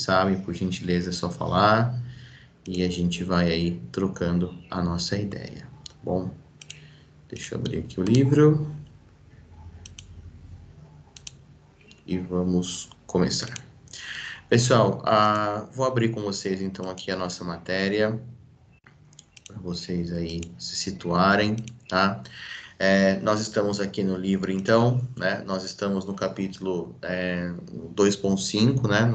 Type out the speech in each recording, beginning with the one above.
sabem, por gentileza, é só falar e a gente vai aí trocando a nossa ideia, tá bom? Deixa eu abrir aqui o livro e vamos começar. Pessoal, vou abrir com vocês então aqui a nossa matéria, para vocês aí se situarem, tá? Nós estamos aqui no livro, então, né? Nós estamos no capítulo 2.5, né?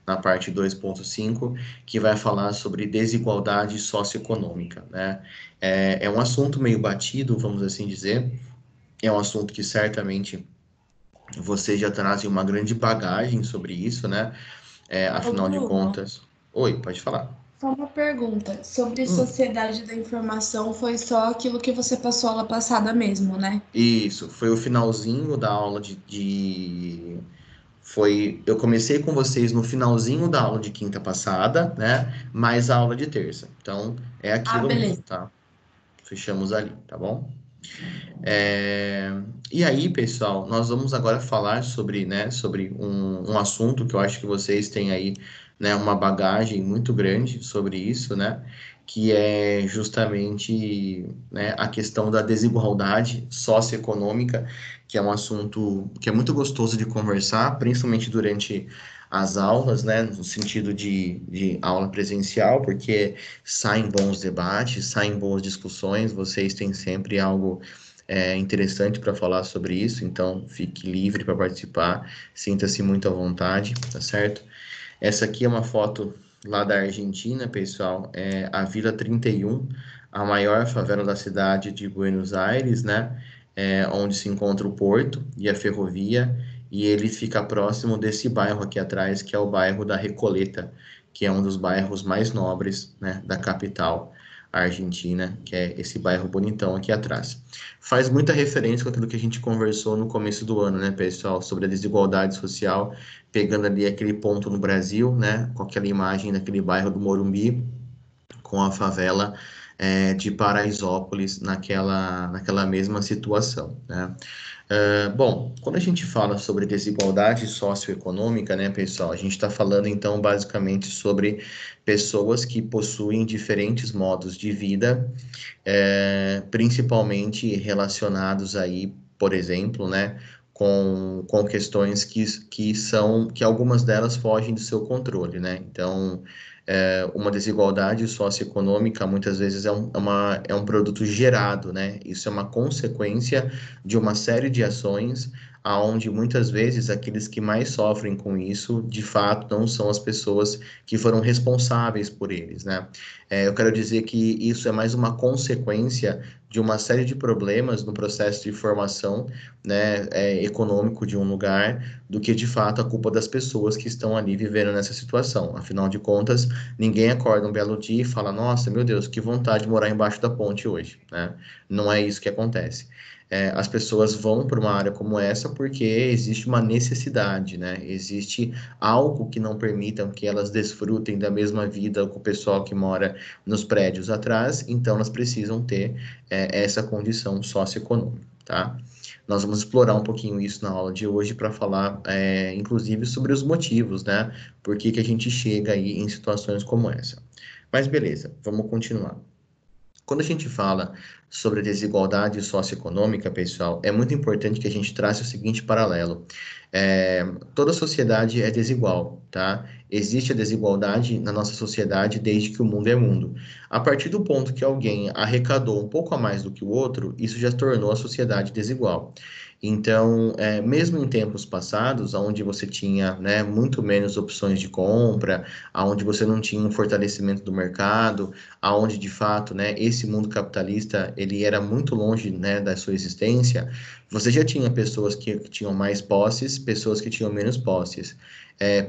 Na parte 2.5, que vai falar sobre desigualdade socioeconômica, né? É um assunto meio batido, vamos assim dizer. É um assunto que certamente vocês já trazem uma grande bagagem sobre isso, né? Ô, Afinal de Bruno, contas. Oi, pode falar. só uma pergunta. Sobre Hum. sociedade da informação, foi só aquilo que você passou aula passada mesmo, né? Isso, foi o finalzinho da aula eu comecei com vocês no finalzinho da aula de quinta passada, né? Mais a aula de terça. Então, é Ah, aquilo mesmo, beleza. tá? Fechamos ali, tá bom? É, E aí, pessoal, nós vamos agora falar sobre, né, sobre um assunto que eu acho que vocês têm aí, né, uma bagagem muito grande sobre isso, né? Que é justamente, né, a questão da desigualdade socioeconômica, que é um assunto que é muito gostoso de conversar, principalmente durante as aulas, né, no sentido de aula presencial, porque saem bons debates, saem boas discussões, vocês têm sempre algo interessante para falar sobre isso, então fique livre para participar, sinta-se muito à vontade, tá certo? Essa aqui é uma foto lá da Argentina, pessoal, é a Vila 31, a maior favela da cidade de Buenos Aires, né? Onde se encontra o porto e a ferrovia, e ele fica próximo desse bairro aqui atrás, que é o bairro da Recoleta, que é um dos bairros mais nobres, né, da capital argentina, que é esse bairro bonitão aqui atrás. Faz muita referência com aquilo que a gente conversou no começo do ano, né, pessoal, sobre a desigualdade social, pegando ali aquele ponto no Brasil, né, com aquela imagem daquele bairro do Morumbi, com a favela de Paraisópolis naquela mesma situação, né? Bom, quando a gente fala sobre desigualdade socioeconômica, né, pessoal, a gente está falando então basicamente sobre pessoas que possuem diferentes modos de vida, principalmente relacionados aí, por exemplo, né, com questões que algumas delas fogem do seu controle, né? Então, uma desigualdade socioeconômica muitas vezes é um produto gerado, né? Isso é uma consequência de uma série de ações, aonde muitas vezes aqueles que mais sofrem com isso, de fato, não são as pessoas que foram responsáveis por eles, né? Eu quero dizer que isso é mais uma consequência de uma série de problemas no processo de formação, né, econômico de um lugar, do que de fato a culpa das pessoas que estão ali vivendo nessa situação. Afinal de contas, ninguém acorda um belo dia e fala: Nossa, meu Deus, que vontade de morar embaixo da ponte hoje, né? Não é isso que acontece. As pessoas vão para uma área como essa porque existe uma necessidade, né? Existe algo que não permitam que elas desfrutem da mesma vida com o pessoal que mora nos prédios atrás, então elas precisam ter essa condição socioeconômica, tá? Nós vamos explorar um pouquinho isso na aula de hoje para falar, inclusive, sobre os motivos, né? Por que que a gente chega aí em situações como essa. Mas beleza, vamos continuar. Quando a gente fala sobre a desigualdade socioeconômica, pessoal, é muito importante que a gente trace o seguinte paralelo. Toda sociedade é desigual, tá? Existe a desigualdade na nossa sociedade desde que o mundo é mundo. A partir do ponto que alguém arrecadou um pouco a mais do que o outro, isso já tornou a sociedade desigual. Então, mesmo em tempos passados, onde você tinha, né, muito menos opções de compra, onde você não tinha um fortalecimento do mercado, aonde de fato, né, esse mundo capitalista ele era muito longe, né, da sua existência, você já tinha pessoas que tinham mais posses, pessoas que tinham menos posses,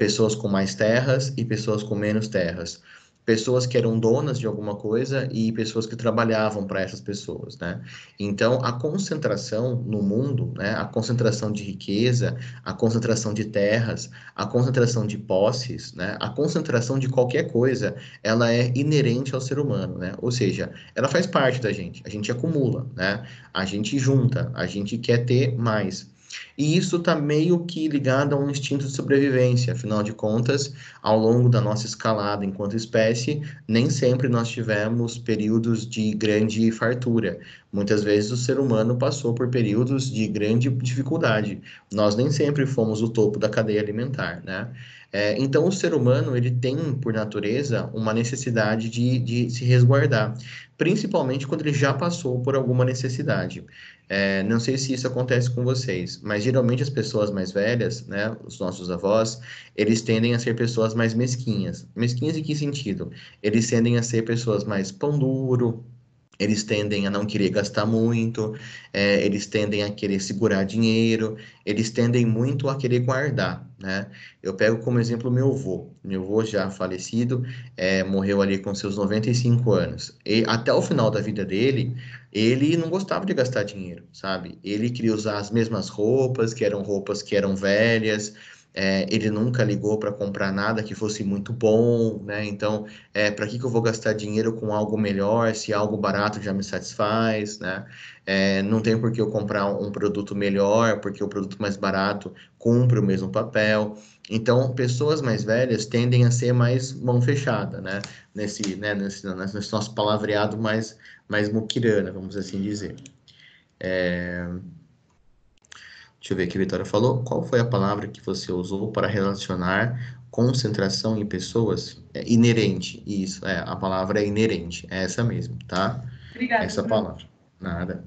pessoas com mais terras e pessoas com menos terras, pessoas que eram donas de alguma coisa e pessoas que trabalhavam para essas pessoas, né? Então, a concentração no mundo, né, a concentração de riqueza, a concentração de terras, a concentração de posses, né, a concentração de qualquer coisa, ela é inerente ao ser humano, né? Ou seja, ela faz parte da gente. A gente acumula, né? A gente junta, a gente quer ter mais. E isso está meio que ligado a um instinto de sobrevivência. Afinal de contas, ao longo da nossa escalada enquanto espécie, nem sempre nós tivemos períodos de grande fartura. Muitas vezes o ser humano passou por períodos de grande dificuldade. Nós nem sempre fomos o topo da cadeia alimentar, né? Então, o ser humano, ele tem, por natureza, uma necessidade de se resguardar, principalmente quando ele já passou por alguma necessidade. Não sei se isso acontece com vocês, mas geralmente as pessoas mais velhas, né, os nossos avós, eles tendem a ser pessoas mais mesquinhas. Mesquinhas em que sentido? Eles tendem a ser pessoas mais pão duro, eles tendem a não querer gastar muito, eles tendem a querer segurar dinheiro, eles tendem muito a querer guardar, né? Eu pego como exemplo meu avô. Meu avô já falecido, morreu ali com seus 95 anos. E até o final da vida dele, ele não gostava de gastar dinheiro, sabe? Ele queria usar as mesmas roupas que eram velhas, ele nunca ligou para comprar nada que fosse muito bom, né? Então, para que eu vou gastar dinheiro com algo melhor se algo barato já me satisfaz, né? Não tem por que eu comprar um produto melhor, porque o produto mais barato cumpre o mesmo papel. Então, pessoas mais velhas tendem a ser mais mão fechada, né? Nesse nosso palavreado mais muquirana, vamos assim dizer. Deixa eu ver o que a Vitória falou. Qual foi a palavra que você usou para relacionar concentração em pessoas? Inerente. Isso, a palavra é inerente. É essa mesmo, tá? Obrigada, Essa Bruno. palavra. Nada.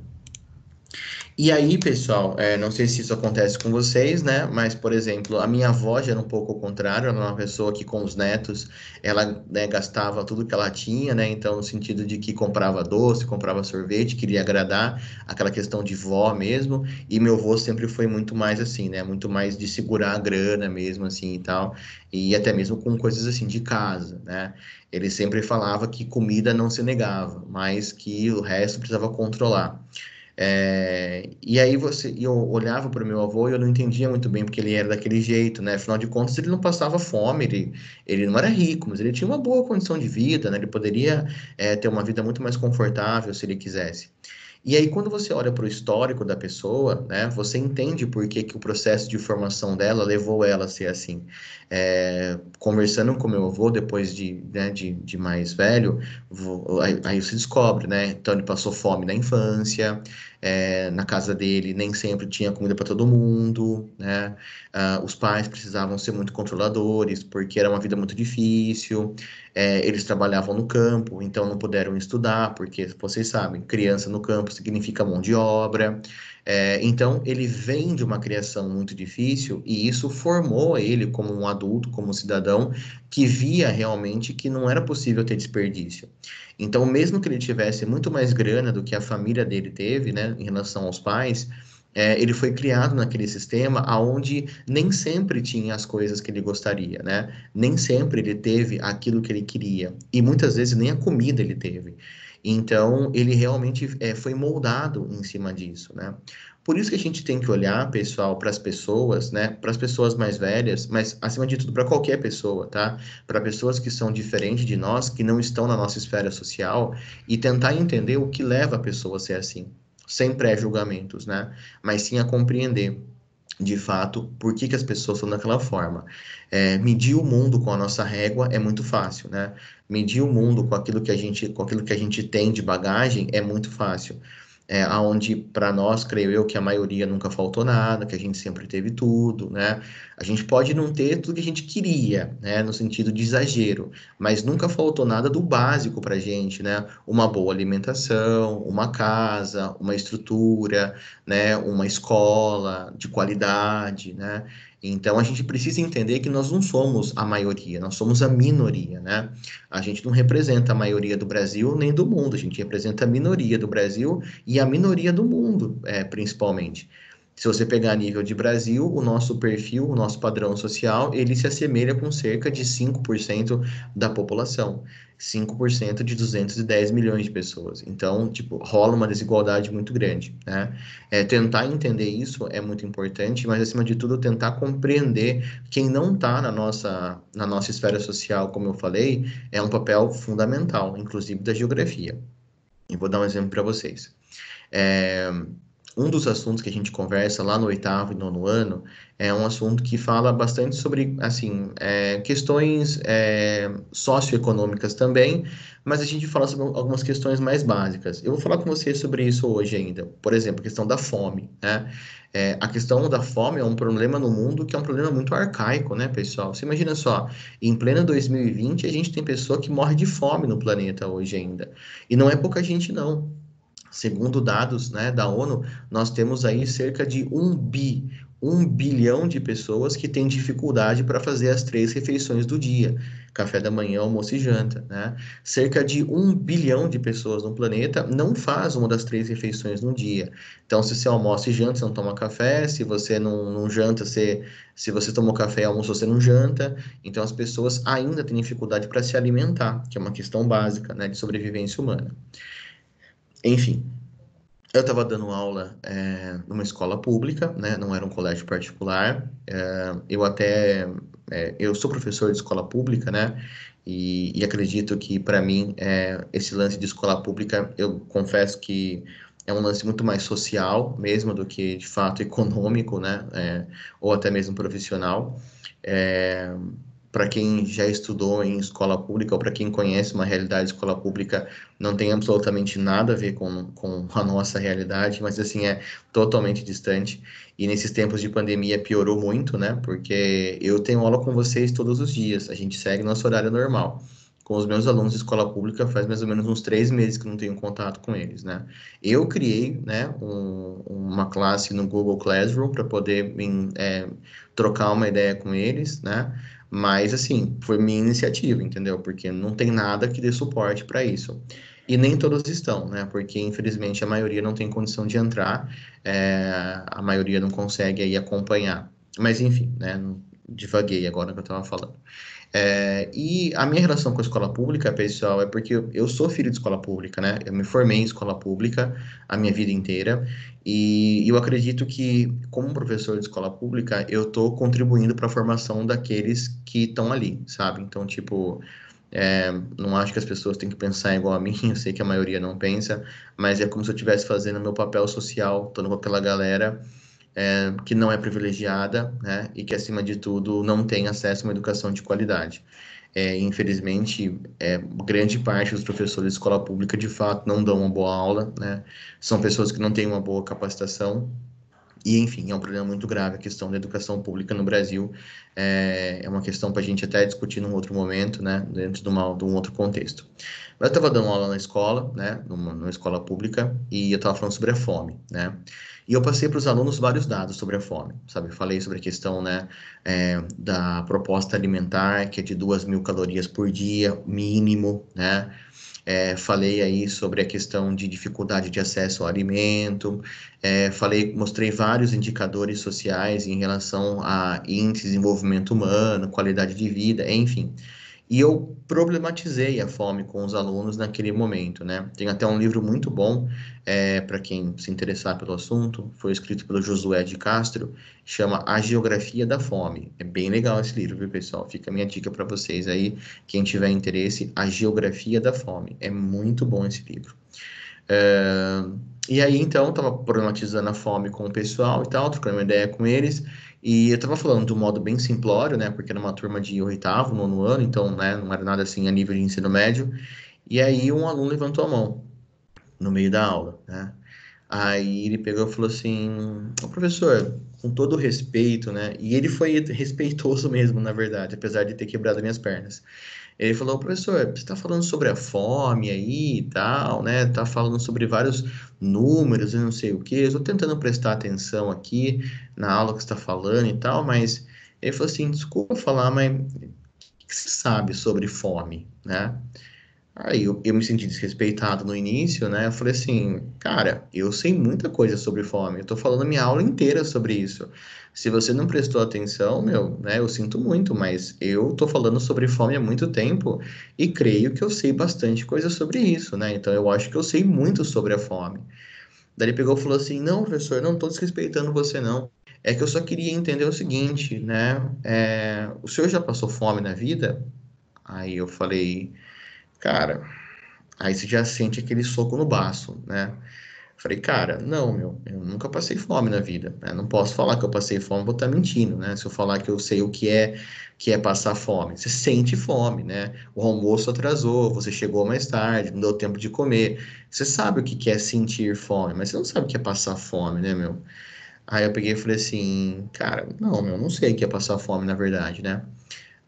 E aí, pessoal, não sei se isso acontece com vocês, né? Mas, por exemplo, a minha avó já era um pouco ao contrário, ela era uma pessoa que com os netos, ela, né, gastava tudo que ela tinha, né? Então, no sentido de que comprava doce, comprava sorvete, queria agradar, aquela questão de vó mesmo. E meu avô sempre foi muito mais assim, né? Muito mais de segurar a grana mesmo, assim, e tal. E até mesmo com coisas assim de casa, né? Ele sempre falava que comida não se negava, mas que o resto precisava controlar. E aí eu olhava para o meu avô e eu não entendia muito bem porque ele era daquele jeito, né? Afinal de contas, ele não passava fome, ele não era rico, mas ele tinha uma boa condição de vida, né? Ele poderia, ter uma vida muito mais confortável se ele quisesse. E aí, quando você olha para o histórico da pessoa, né, você entende por que, que o processo de formação dela levou ela a ser assim. Conversando com meu avô, depois de mais velho, aí você descobre, né? Então, ele passou fome na infância, na casa dele nem sempre tinha comida para todo mundo, né? Os pais precisavam ser muito controladores, porque era uma vida muito difícil. Eles trabalhavam no campo, então não puderam estudar, porque vocês sabem, criança no campo significa mão de obra. Então, ele vem de uma criação muito difícil e isso formou ele como um adulto, como um cidadão que via realmente que não era possível ter desperdício. Então, mesmo que ele tivesse muito mais grana do que a família dele teve, né, em relação aos pais, ele foi criado naquele sistema aonde nem sempre tinha as coisas que ele gostaria, né? Nem sempre ele teve aquilo que ele queria e muitas vezes nem a comida ele teve. Então, ele realmente foi moldado em cima disso, né? Por isso que a gente tem que olhar, pessoal, para as pessoas, né? Para as pessoas mais velhas, mas acima de tudo para qualquer pessoa, tá? Para pessoas que são diferentes de nós, que não estão na nossa esfera social, e tentar entender o que leva a pessoa a ser assim, sem pré-julgamentos, né? Mas sim a compreender de fato, por que que as pessoas são daquela forma. Medir o mundo com a nossa régua é muito fácil, né? Medir o mundo com aquilo que a gente tem de bagagem é muito fácil. Aonde, para nós, creio eu, que a maioria nunca faltou nada, que a gente sempre teve tudo, né? A gente pode não ter tudo que a gente queria, né? No sentido de exagero, mas nunca faltou nada do básico para a gente, né? Uma boa alimentação, uma casa, uma estrutura, né, uma escola de qualidade, né? Então a gente precisa entender que nós não somos a maioria, nós somos a minoria, né? A gente não representa a maioria do Brasil nem do mundo, a gente representa a minoria do Brasil e a minoria do mundo, principalmente. Se você pegar a nível de Brasil, o nosso perfil, o nosso padrão social, ele se assemelha com cerca de 5% da população. 5% de 210 milhões de pessoas. Então, tipo, rola uma desigualdade muito grande, né? Tentar entender isso é muito importante, mas acima de tudo tentar compreender quem não está na nossa esfera social, como eu falei, é um papel fundamental, inclusive da geografia. E vou dar um exemplo para vocês. É, um dos assuntos que a gente conversa lá no oitavo e nono ano é um assunto que fala bastante sobre, assim, questões socioeconômicas também, mas a gente fala sobre algumas questões mais básicas. Eu vou falar com você sobre isso hoje ainda. Por exemplo, a questão da fome, né? A questão da fome é um problema no mundo que é um problema muito arcaico, né, pessoal? Você imagina só, em pleno 2020, a gente tem pessoa que morre de fome no planeta hoje ainda. E não é pouca gente, não. Segundo dados, né, da ONU, nós temos aí cerca de 1 bilhão de pessoas que têm dificuldade para fazer as 3 refeições do dia, café da manhã, almoço e janta, né? Cerca de 1 bilhão de pessoas no planeta não faz uma das 3 refeições no dia. Então, se você almoça e janta, você não toma café. Se você não janta, se você tomou café e almoço, você não janta. Então, as pessoas ainda têm dificuldade para se alimentar, que é uma questão básica, né, de sobrevivência humana. Enfim, eu estava dando aula numa escola pública, né? Não era um colégio particular. Eu sou professor de escola pública, né? E acredito que para mim esse lance de escola pública, eu confesso que é um lance muito mais social mesmo do que de fato econômico, né? Ou até mesmo profissional. É, para quem já estudou em escola pública ou para quem conhece uma realidade de escola pública, não tem absolutamente nada a ver com a nossa realidade, mas assim, é totalmente distante. E nesses tempos de pandemia piorou muito, né? Porque eu tenho aula com vocês todos os dias, a gente segue nosso horário normal. Com os meus alunos de escola pública faz mais ou menos uns 3 meses que eu não tenho contato com eles, né? Eu criei, né, uma classe no Google Classroom para poder trocar uma ideia com eles, né? Mas, assim, foi minha iniciativa, entendeu? Porque não tem nada que dê suporte para isso. E nem todos estão, né? Porque, infelizmente, a maioria não tem condição de entrar, a maioria não consegue aí acompanhar. Mas, enfim, né? Divaguei agora que eu estava falando. E a minha relação com a escola pública, pessoal, é porque eu sou filho de escola pública, né? Eu me formei em escola pública a minha vida inteira e eu acredito que, como professor de escola pública, eu estou contribuindo para a formação daqueles que estão ali, sabe? Então, tipo, não acho que as pessoas têm que pensar igual a mim, eu sei que a maioria não pensa, mas é como se eu estivesse fazendo meu papel social, estando com aquela galera que não é privilegiada, né, e que, acima de tudo, não tem acesso a uma educação de qualidade. Infelizmente, grande parte dos professores de escola pública, de fato, não dão uma boa aula, né, são pessoas que não têm uma boa capacitação, e, enfim, é um problema muito grave a questão da educação pública no Brasil. É uma questão para a gente até discutir num outro momento, né, dentro de um outro contexto. Mas eu estava dando aula na escola, né, numa escola pública, e eu estava falando sobre a fome, né? E eu passei para os alunos vários dados sobre a fome, sabe? Falei sobre a questão, né, da proposta alimentar, que é de 2.000 calorias por dia, mínimo, né? Falei aí sobre a questão de dificuldade de acesso ao alimento, mostrei vários indicadores sociais em relação a índice de desenvolvimento humano, qualidade de vida, enfim. E eu problematizei a fome com os alunos naquele momento, né? Tem até um livro muito bom, para quem se interessar pelo assunto, foi escrito pelo Josué de Castro, chama A Geografia da Fome. É bem legal esse livro, viu, pessoal? Fica a minha dica para vocês aí, quem tiver interesse, A Geografia da Fome. É muito bom esse livro. É, E aí, então, eu tava problematizando a fome com o pessoal e tal, trocando uma ideia com eles, e eu tava falando de um modo bem simplório, né, porque era uma turma de oitavo, nono ano, então, né, não era nada assim a nível de ensino médio, e aí um aluno levantou a mão no meio da aula, né, aí ele pegou e falou assim, "Ô, professor, com todo o respeito, né, e ele foi respeitoso mesmo, na verdade, apesar de ter quebrado minhas pernas. Ele falou, professor, você está falando sobre a fome aí e tal, né? Tá falando sobre vários números e não sei o quê. Eu estou tentando prestar atenção aqui na aula que você está falando e tal, mas ele falou assim, desculpa falar, mas o que você sabe sobre fome, né? Aí eu me senti desrespeitado no início, né? Eu falei assim, cara, eu sei muita coisa sobre fome. Eu tô falando minha aula inteira sobre isso. Se você não prestou atenção, meu, né? Eu sinto muito, mas eu tô falando sobre fome há muito tempo e creio que eu sei bastante coisa sobre isso, né? Então eu acho que eu sei muito sobre a fome. Daí ele pegou e falou assim, não, professor, não tô desrespeitando você, não. É que eu só queria entender o seguinte, né? O senhor já passou fome na vida? Aí eu falei, cara. Aí você já sente aquele soco no baço, né? Falei, cara, não, meu, eu nunca passei fome na vida, né? Não posso falar que eu passei fome, vou estar mentindo, né? Se eu falar que eu sei o que é passar fome, você sente fome, né? O almoço atrasou, você chegou mais tarde, não deu tempo de comer. Você sabe o que é sentir fome, mas você não sabe o que é passar fome, né, meu? Aí eu peguei e falei assim, cara, não, meu, não sei o que é passar fome, na verdade, né?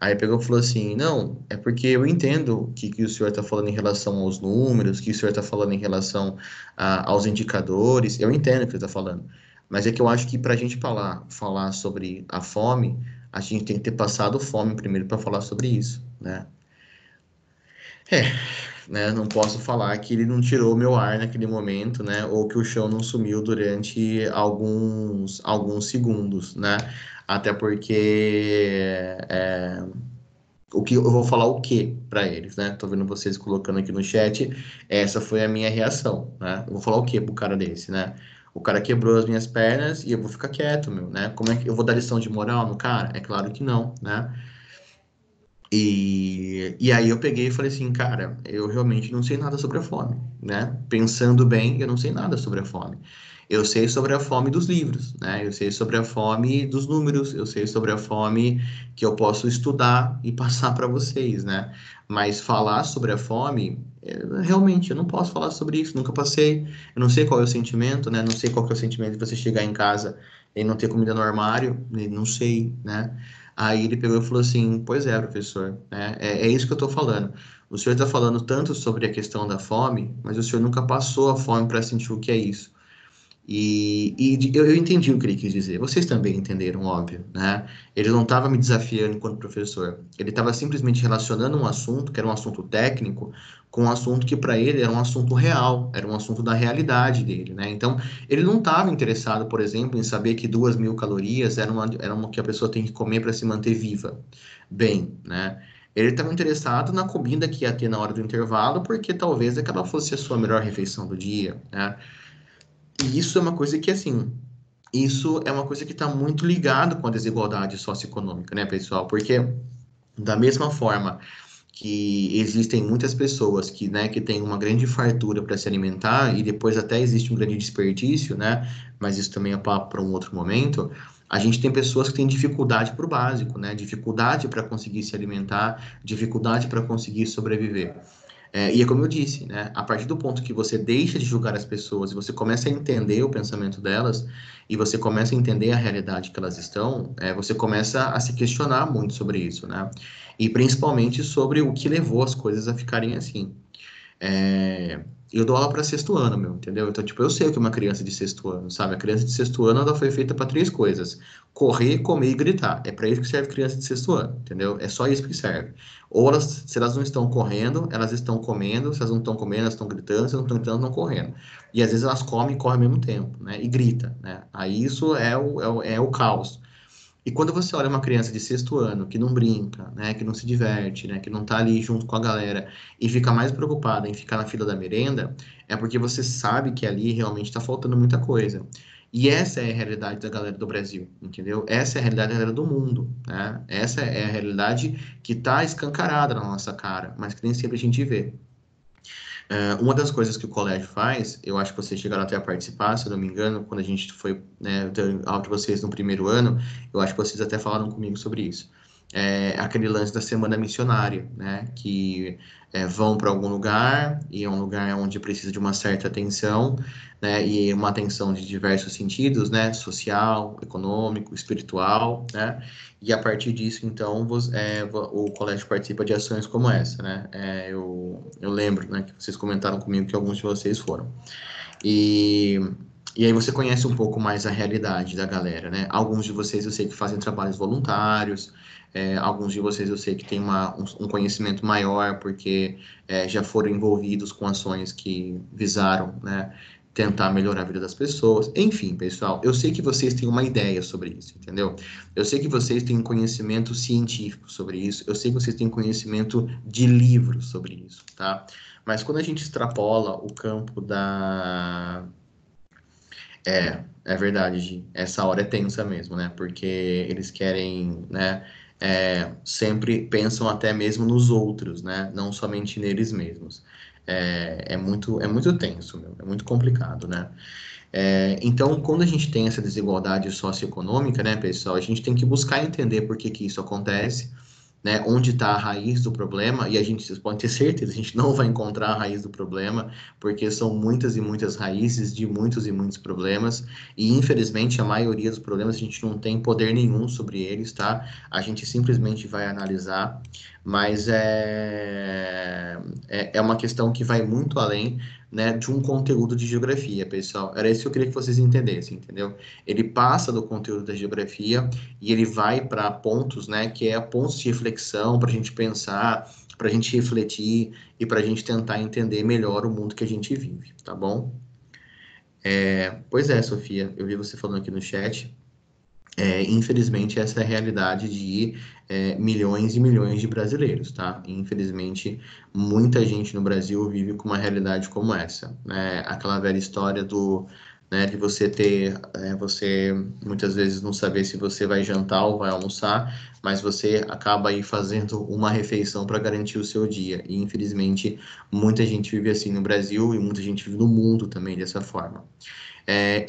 Aí pegou e falou assim: não, é porque eu entendo que o senhor está falando em relação aos números, que o senhor está falando em relação aos indicadores, eu entendo o que você está falando, mas é que eu acho que para a gente falar sobre a fome, a gente tem que ter passado fome primeiro para falar sobre isso, né? É, né? Não posso falar que ele não tirou meu ar naquele momento, né? Ou que o chão não sumiu durante alguns segundos, né? Até porque o que eu vou falar o quê para eles, né? Tô vendo vocês colocando aqui no chat. Essa foi a minha reação, né? Eu vou falar o quê pro cara desse, né? O cara quebrou as minhas pernas e eu vou ficar quieto, meu, né? Como é que eu vou dar lição de moral no cara? É claro que não, né? E aí eu peguei e falei assim, cara, eu realmente não sei nada sobre a fome, né? Pensando bem, eu não sei nada sobre a fome. Eu sei sobre a fome dos livros, né? Eu sei sobre a fome dos números, eu sei sobre a fome que eu posso estudar e passar para vocês, né? Mas falar sobre a fome, realmente, eu não posso falar sobre isso, nunca passei. Eu não sei qual é o sentimento, né? Não sei qual que é o sentimento de você chegar em casa e não ter comida no armário, não sei, né? Aí ele pegou e falou assim: pois é, professor, né? É isso que eu estou falando. O senhor está falando tanto sobre a questão da fome, mas o senhor nunca passou a fome para sentir o que é isso. Eu entendi o que ele quis dizer. Vocês também entenderam, óbvio, né? Ele não estava me desafiando enquanto professor. Ele estava simplesmente relacionando um assunto, que era um assunto técnico, com um assunto que para ele era um assunto real, era um assunto da realidade dele, né? Então, ele não estava interessado, por exemplo, em saber que 2.000 calorias era uma que a pessoa tem que comer para se manter viva. Bem, né? Ele estava interessado na comida que ia ter na hora do intervalo, porque talvez aquela fosse a sua melhor refeição do dia, né? E isso é uma coisa que, assim, isso é uma coisa que está muito ligado com a desigualdade socioeconômica, né, pessoal? Porque da mesma forma que existem muitas pessoas que, né, que têm uma grande fartura para se alimentar e depois até existe um grande desperdício, né? Mas isso também é papo para um outro momento. A gente tem pessoas que têm dificuldade para o básico, né? Dificuldade para conseguir se alimentar, dificuldade para conseguir sobreviver. E é como eu disse, né? A partir do ponto que você deixa de julgar as pessoas e você começa a entender o pensamento delas e você começa a entender a realidade que elas estão, você começa a se questionar muito sobre isso, né? E principalmente sobre o que levou as coisas a ficarem assim. É, eu dou aula para sexto ano, meu, entendeu? Então, tipo, eu sei o que é uma criança de sexto ano, sabe? A criança de sexto ano, ela foi feita para três coisas: correr, comer e gritar. É para isso que serve criança de sexto ano, entendeu? É só isso que serve. Ou elas, se elas não estão correndo, elas estão comendo. Se elas não estão comendo, elas estão gritando. Se elas não estão gritando, elas estão correndo. E às vezes elas comem e correm ao mesmo tempo, né? E grita, né? Aí isso é o caos. E quando você olha uma criança de sexto ano que não brinca, né, que não se diverte, né, que não tá ali junto com a galera e fica mais preocupada em ficar na fila da merenda, é porque você sabe que ali realmente está faltando muita coisa. E essa é a realidade da galera do Brasil, entendeu? Essa é a realidade da galera do mundo, né? Essa é a realidade que está escancarada na nossa cara, mas que nem sempre a gente vê. Uma das coisas que o colégio faz, eu acho que vocês chegaram até a participar, se eu não me engano, quando a gente foi, né, eu dei aula para vocês no primeiro ano, eu acho que vocês até falaram comigo sobre isso. Aquele lance da semana missionária, né, que vão para algum lugar e é um lugar onde precisa de uma certa atenção, né, e uma atenção de diversos sentidos, né, social, econômico, espiritual, né, e a partir disso, então, o colégio participa de ações como essa, né? Eu lembro, né, que vocês comentaram comigo que alguns de vocês foram. E, e aí você conhece um pouco mais a realidade da galera, né? Alguns de vocês eu sei que fazem trabalhos voluntários, alguns de vocês eu sei que têm um conhecimento maior, porque já foram envolvidos com ações que visaram, né, tentar melhorar a vida das pessoas. Enfim, pessoal, eu sei que vocês têm uma ideia sobre isso, entendeu? Eu sei que vocês têm conhecimento científico sobre isso, eu sei que vocês têm conhecimento de livros sobre isso, tá? Mas quando a gente extrapola o campo da. É verdade, Gi. Essa hora é tensa mesmo, né? Porque eles querem, né? Sempre pensam até mesmo nos outros, né? Não somente neles mesmos. É muito tenso, meu, é muito complicado, né? Então, quando a gente tem essa desigualdade socioeconômica, né, pessoal, a gente tem que buscar entender por que que isso acontece, né, onde está a raiz do problema, e a gente vocês podem ter certeza, a gente não vai encontrar a raiz do problema, porque são muitas e muitas raízes de muitos e muitos problemas, e infelizmente a maioria dos problemas a gente não tem poder nenhum sobre eles, tá? A gente simplesmente vai analisar, mas é uma questão que vai muito além, né, de um conteúdo de geografia, pessoal. Era isso que eu queria que vocês entendessem, entendeu? Ele passa do conteúdo da geografia e ele vai para pontos, né, que é pontos de reflexão para a gente pensar, para a gente refletir e para a gente tentar entender melhor o mundo que a gente vive, tá bom? Pois é, Sofia, eu vi você falando aqui no chat. Infelizmente, essa é a realidade de milhões e milhões de brasileiros, tá? Infelizmente, muita gente no Brasil vive com uma realidade como essa, né? Aquela velha história né, de você muitas vezes não saber se você vai jantar ou vai almoçar, mas você acaba aí fazendo uma refeição para garantir o seu dia. E, infelizmente, muita gente vive assim no Brasil e muita gente vive no mundo também dessa forma.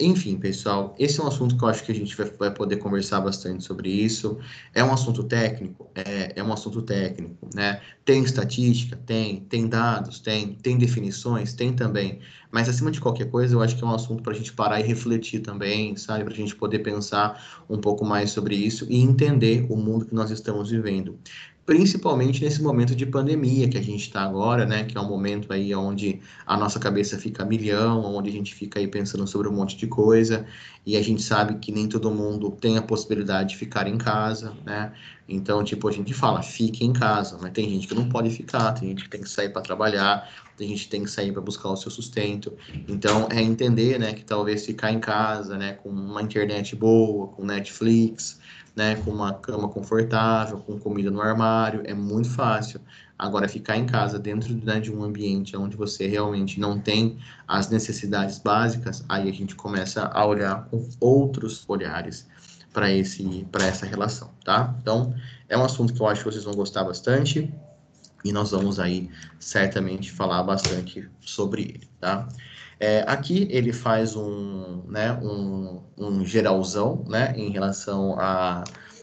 Enfim, pessoal, esse é um assunto que eu acho que a gente vai poder conversar bastante sobre isso. É um assunto técnico? É um assunto técnico, né? Tem estatística? Tem dados? Tem definições? Tem também. Mas, acima de qualquer coisa, eu acho que é um assunto para a gente parar e refletir também, sabe? Para a gente poder pensar um pouco mais sobre isso e entender o mundo que nós estamos vivendo. Principalmente nesse momento de pandemia que a gente está agora, né? Que é um momento aí onde a nossa cabeça fica a milhão, onde a gente fica aí pensando sobre um monte de coisa, e a gente sabe que nem todo mundo tem a possibilidade de ficar em casa, né? Então, tipo, a gente fala, fique em casa, mas tem gente que não pode ficar, tem gente que tem que sair para trabalhar, tem gente que tem que sair para buscar o seu sustento. Então, é entender, né, que talvez ficar em casa, né, com uma internet boa, com Netflix, né, com uma cama confortável, com comida no armário, é muito fácil. Agora, ficar em casa dentro, né, de um ambiente onde você realmente não tem as necessidades básicas, aí a gente começa a olhar com outros olhares para essa relação, tá? Então, é um assunto que eu acho que vocês vão gostar bastante e nós vamos aí certamente falar bastante sobre ele, tá? Aqui ele faz um geralzão, né, em relação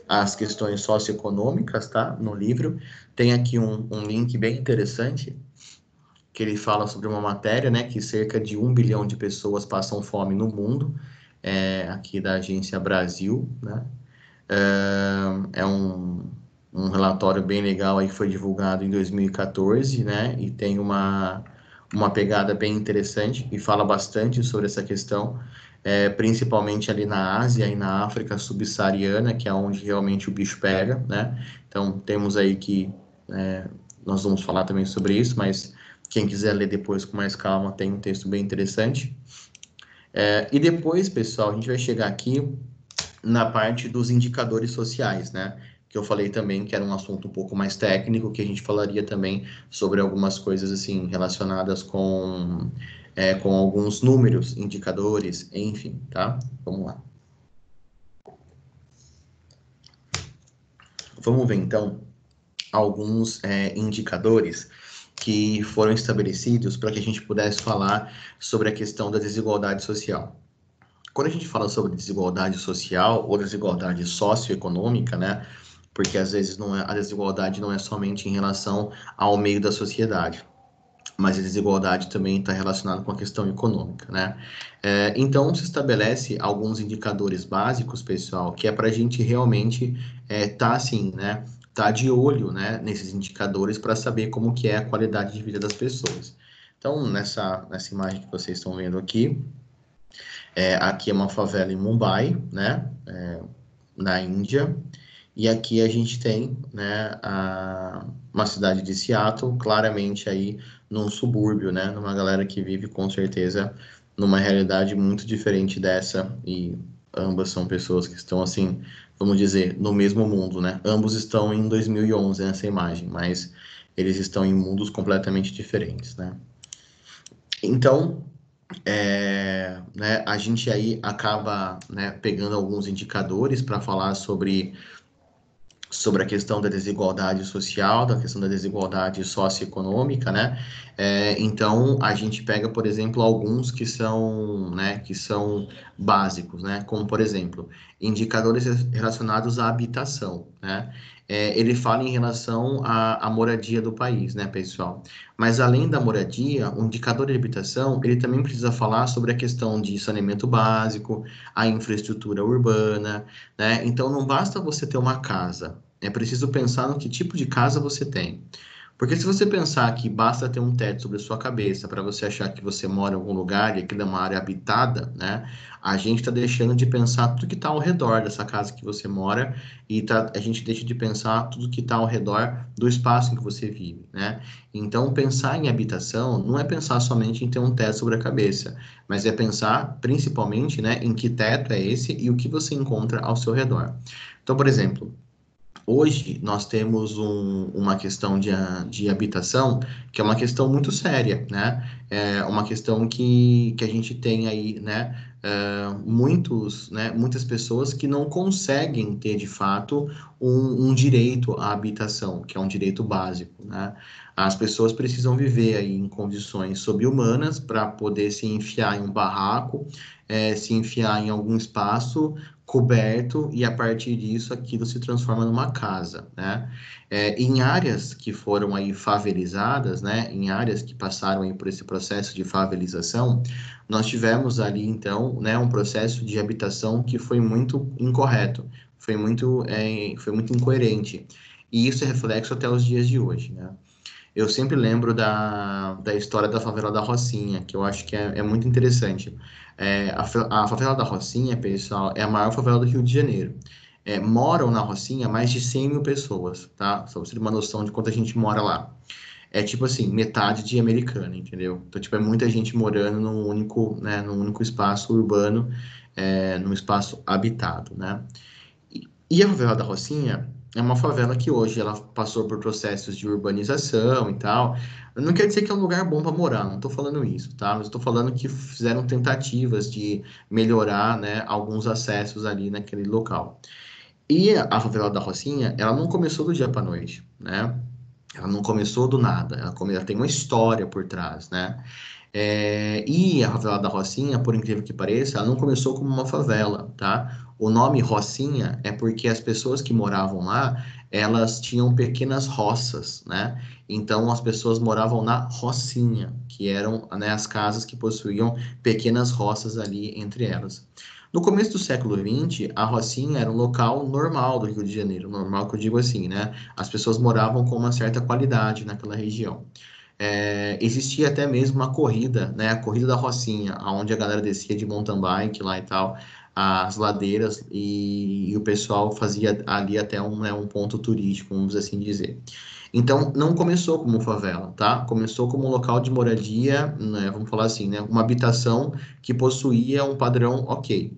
às questões socioeconômicas, tá, no livro. Tem aqui um link bem interessante, que ele fala sobre uma matéria, né, que cerca de 1 bilhão de pessoas passam fome no mundo, aqui da Agência Brasil, né. É um relatório bem legal aí que foi divulgado em 2014, né, e tem uma pegada bem interessante e fala bastante sobre essa questão, principalmente ali na Ásia e na África subsaariana, que é onde realmente o bicho pega, né? Então, temos aí nós vamos falar também sobre isso, mas quem quiser ler depois com mais calma, tem um texto bem interessante. E depois, pessoal, a gente vai chegar aqui na parte dos indicadores sociais, né? Que eu falei também que era um assunto um pouco mais técnico, que a gente falaria também sobre algumas coisas assim relacionadas com alguns números, indicadores, enfim, tá? Vamos lá. Vamos ver então alguns indicadores que foram estabelecidos para que a gente pudesse falar sobre a questão da desigualdade social. Quando a gente fala sobre desigualdade social ou desigualdade socioeconômica, né? Porque às vezes a desigualdade não é somente em relação ao meio da sociedade, mas a desigualdade também está relacionada com a questão econômica, né? Então se estabelece alguns indicadores básicos, pessoal, que é para a gente realmente tá assim, né? Tá de olho, né? Nesses indicadores para saber como que é a qualidade de vida das pessoas. Então nessa imagem que vocês estão vendo aqui, aqui é uma favela em Mumbai, né? Na Índia. E aqui a gente tem, né, uma cidade de Seattle, claramente aí num subúrbio, né, numa galera que vive com certeza numa realidade muito diferente dessa, e ambas são pessoas que estão assim, vamos dizer, no mesmo mundo, né? Ambos estão em 2011 nessa imagem, mas eles estão em mundos completamente diferentes, né? Então, né, a gente aí acaba, né, pegando alguns indicadores para falar sobre sobre a questão da desigualdade social, da questão da desigualdade socioeconômica, né? Então, a gente pega, por exemplo, alguns que são, né, que são básicos, né? Como, por exemplo, indicadores relacionados à habitação, né? Ele fala em relação à moradia do país, né, pessoal? Mas além da moradia, o indicador de habitação, ele também precisa falar sobre a questão de saneamento básico, a infraestrutura urbana, né? Então, não basta você ter uma casa, é preciso pensar no que tipo de casa você tem. Porque se você pensar que basta ter um teto sobre a sua cabeça para você achar que você mora em algum lugar e aquilo é uma área habitada, né? A gente está deixando de pensar tudo que está ao redor dessa casa que você mora e a gente deixa de pensar tudo que está ao redor do espaço em que você vive, né? Então, pensar em habitação não é pensar somente em ter um teto sobre a cabeça, mas é pensar principalmente, né, em que teto é esse e o que você encontra ao seu redor. Então, por exemplo, hoje nós temos uma questão de habitação que é uma questão muito séria, né? É uma questão que a gente tem aí, né? Muitas pessoas que não conseguem ter de fato um direito à habitação, que é um direito básico, né? As pessoas precisam viver aí em condições sobre-humanas para poder se enfiar em um barraco, se enfiar em algum espaço coberto e a partir disso aquilo se transforma numa casa, né? Em áreas que foram aí favelizadas, né? Em áreas que passaram aí por esse processo de favelização, nós tivemos ali então, né? Um processo de habitação que foi muito incorreto, foi muito incoerente e isso é reflexo até os dias de hoje, né? Eu sempre lembro da história da favela da Rocinha, que eu acho que é muito interessante. A favela da Rocinha, pessoal, é a maior favela do Rio de Janeiro. Moram na Rocinha mais de 100 mil pessoas, tá? Só pra você ter uma noção de quanta gente mora lá. É tipo assim, metade de Americana, entendeu? Então, tipo, é muita gente morando num único espaço urbano, num espaço habitado, né? E a favela da Rocinha é uma favela que hoje ela passou por processos de urbanização e tal. Não quer dizer que é um lugar bom para morar, não estou falando isso, tá? Mas estou falando que fizeram tentativas de melhorar, né, alguns acessos ali naquele local. E a favela da Rocinha, ela não começou do dia para noite, né? Ela não começou do nada, ela tem uma história por trás, né? E a favela da Rocinha, por incrível que pareça, ela não começou como uma favela, tá? O nome Rocinha é porque as pessoas que moravam lá, elas tinham pequenas roças, né? Então as pessoas moravam na Rocinha, que eram, né, as casas que possuíam pequenas roças ali entre elas. No começo do século XX, a Rocinha era um local normal do Rio de Janeiro, normal que eu digo assim, né? As pessoas moravam com uma certa qualidade naquela região. Existia até mesmo uma corrida, né? A corrida da Rocinha, onde a galera descia de mountain bike lá e tal, as ladeiras, e o pessoal fazia ali até um ponto turístico, vamos assim dizer. Então, não começou como favela, tá? Começou como um local de moradia, né? Vamos falar assim, né? Uma habitação que possuía um padrão ok.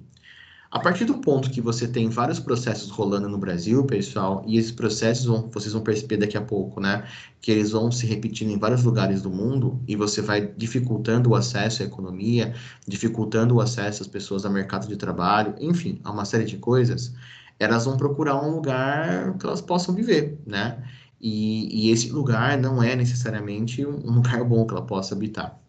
A partir do ponto que você tem vários processos rolando no Brasil, pessoal, e esses processos vocês vão perceber daqui a pouco, né? Que eles vão se repetindo em vários lugares do mundo e você vai dificultando o acesso à economia, dificultando o acesso às pessoas ao mercado de trabalho, enfim, a uma série de coisas. Elas vão procurar um lugar que elas possam viver, né? E esse lugar não é necessariamente um lugar bom que ela possa habitar.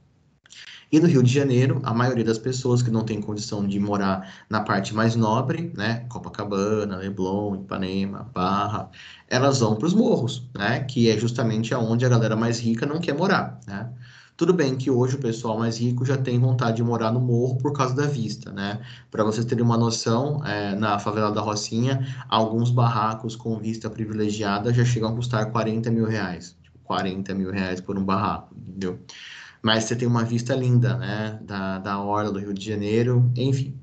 E no Rio de Janeiro, a maioria das pessoas que não tem condição de morar na parte mais nobre, né, Copacabana, Leblon, Ipanema, Barra, elas vão para os morros, né, que é justamente aonde a galera mais rica não quer morar, né. Tudo bem que hoje o pessoal mais rico já tem vontade de morar no morro por causa da vista, né? Para vocês terem uma noção, na favela da Rocinha, alguns barracos com vista privilegiada já chegam a custar 40 mil reais. Tipo, 40 mil reais por um barraco, entendeu? Mas você tem uma vista linda, né, da orla do Rio de Janeiro, enfim.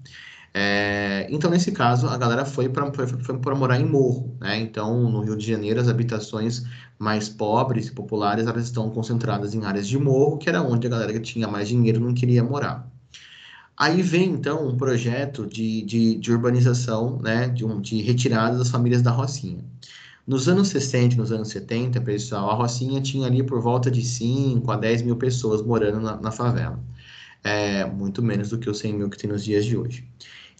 Então, nesse caso, a galera foi para morar em morro, né? Então, no Rio de Janeiro, as habitações mais pobres e populares, elas estão concentradas em áreas de morro, que era onde a galera que tinha mais dinheiro não queria morar. Aí vem, então, um projeto de urbanização, né, de retirada das famílias da Rocinha. Nos anos 60 e nos anos 70, pessoal, a Rocinha tinha ali por volta de 5 a 10 mil pessoas morando na favela. Muito menos do que os 100 mil que tem nos dias de hoje.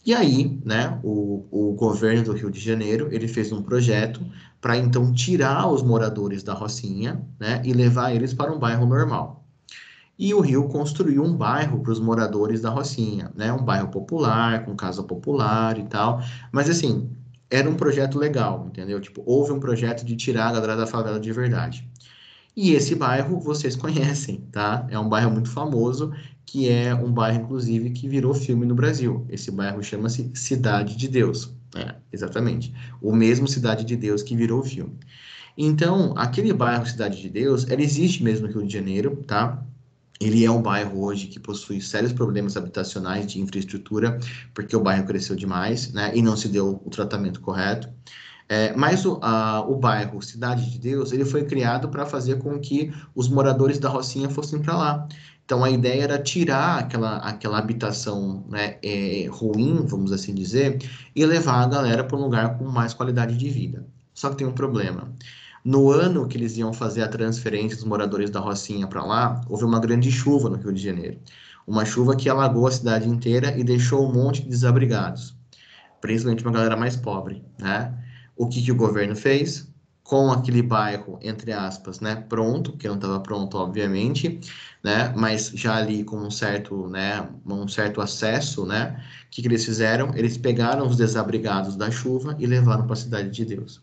E aí, né, o governo do Rio de Janeiro, ele fez um projeto para então tirar os moradores da Rocinha, né, e levar eles para um bairro normal. E o Rio construiu um bairro para os moradores da Rocinha, né, um bairro popular, com casa popular e tal. Mas assim, era um projeto legal, entendeu? Tipo, houve um projeto de tirar a galera da favela de verdade. E esse bairro vocês conhecem, tá? É um bairro muito famoso, que é um bairro, inclusive, que virou filme no Brasil. Esse bairro chama-se Cidade de Deus. É, exatamente. O mesmo Cidade de Deus que virou filme. Então, aquele bairro Cidade de Deus, ele existe mesmo no Rio de Janeiro, tá? Ele é um bairro hoje que possui sérios problemas habitacionais de infraestrutura, porque o bairro cresceu demais, né? E não se deu o tratamento correto. Mas o bairro Cidade de Deus, ele foi criado para fazer com que os moradores da Rocinha fossem para lá. Então, a ideia era tirar aquela habitação, né, ruim, vamos assim dizer, e levar a galera para um lugar com mais qualidade de vida. Só que tem um problema. No ano que eles iam fazer a transferência dos moradores da Rocinha para lá, houve uma grande chuva no Rio de Janeiro. Uma chuva que alagou a cidade inteira e deixou um monte de desabrigados, principalmente uma galera mais pobre, né? O que que o governo fez? Com aquele bairro, entre aspas, né, pronto, que não estava pronto, obviamente, né, mas já ali com um certo acesso, né, o que que eles fizeram? Eles pegaram os desabrigados da chuva e levaram para a Cidade de Deus.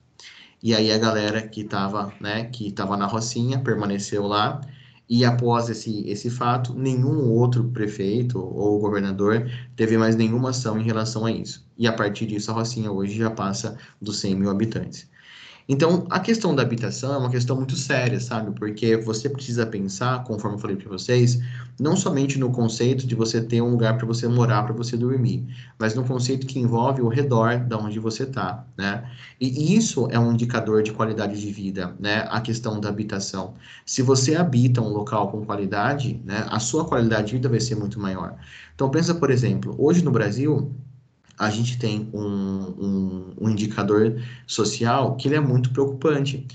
E aí a galera que estava na Rocinha, permaneceu lá, e após esse fato, nenhum outro prefeito ou governador teve mais nenhuma ação em relação a isso. E a partir disso, a Rocinha hoje já passa dos 100 mil habitantes. Então, a questão da habitação é uma questão muito séria, sabe? Porque você precisa pensar, conforme eu falei para vocês, não somente no conceito de você ter um lugar para você morar, para você dormir, mas no conceito que envolve o redor da onde você está, né? E isso é um indicador de qualidade de vida, né? A questão da habitação. Se você habita um local com qualidade, né, a sua qualidade de vida vai ser muito maior. Então, pensa, por exemplo, hoje no Brasil a gente tem um indicador social que ele é muito preocupante.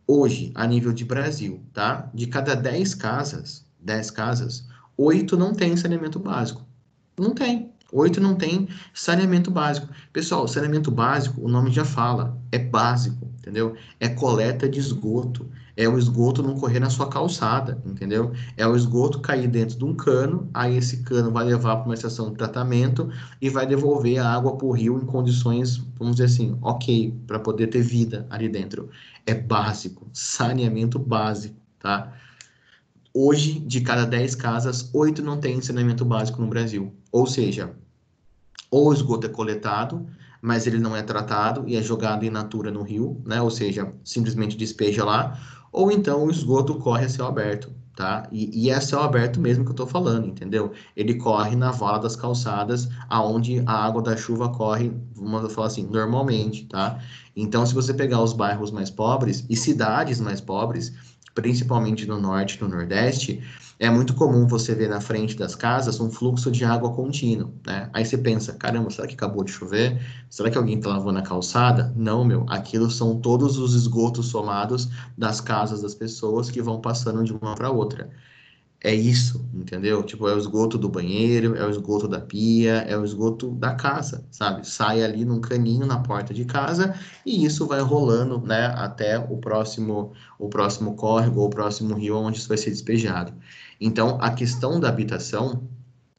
Hoje, a nível de Brasil, tá? De cada 10 casas, 8 não têm saneamento básico. Não tem. 8 não tem saneamento básico. Pessoal, saneamento básico, o nome já fala, é básico, entendeu? É coleta de esgoto. É o esgoto não correr na sua calçada, entendeu? É o esgoto cair dentro de um cano, aí esse cano vai levar para uma estação de tratamento e vai devolver a água para o rio em condições, vamos dizer assim, ok, para poder ter vida ali dentro. É básico, saneamento básico, tá? Hoje, de cada 10 casas, 8 não têm saneamento básico no Brasil. Ou seja, ou o esgoto é coletado, mas ele não é tratado e é jogado in natura no rio, né? Ou seja, simplesmente despeja lá, ou então o esgoto corre a céu aberto, tá? E é céu aberto mesmo que eu tô falando, entendeu? Ele corre na vala das calçadas, aonde a água da chuva corre, vamos falar assim, normalmente, tá? Então, se você pegar os bairros mais pobres e cidades mais pobres, principalmente no norte e no nordeste, é muito comum você ver na frente das casas um fluxo de água contínuo, né? Aí você pensa, caramba, será que acabou de chover? Será que alguém está lavando a calçada? Não, meu, aquilo são todos os esgotos somados das casas das pessoas que vão passando de uma para outra. É isso, entendeu? Tipo, é o esgoto do banheiro, é o esgoto da pia, é o esgoto da casa, sabe? Sai ali num caninho na porta de casa e isso vai rolando, né, até o próximo córrego ou o próximo rio onde isso vai ser despejado. Então, a questão da habitação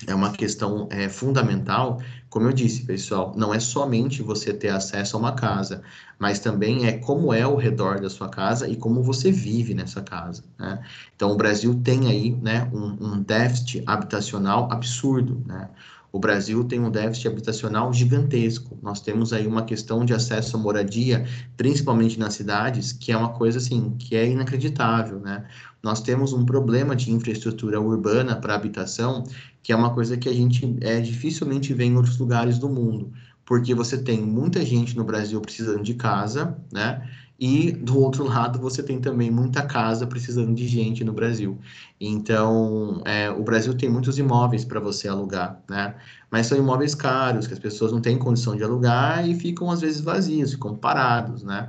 é uma questão fundamental, como eu disse, pessoal, não é somente você ter acesso a uma casa, mas também é como é o redor da sua casa e como você vive nessa casa, né? Então, o Brasil tem aí, né, um déficit habitacional absurdo, né? O Brasil tem um déficit habitacional gigantesco. Nós temos aí uma questão de acesso à moradia, principalmente nas cidades, que é uma coisa assim, que é inacreditável, né? Nós temos um problema de infraestrutura urbana para habitação que é uma coisa que a gente dificilmente vê em outros lugares do mundo, porque você tem muita gente no Brasil precisando de casa, né? E do outro lado você tem também muita casa precisando de gente no Brasil. Então, o Brasil tem muitos imóveis para você alugar, né? Mas são imóveis caros, que as pessoas não têm condição de alugar e ficam às vezes vazios, ficam parados, né?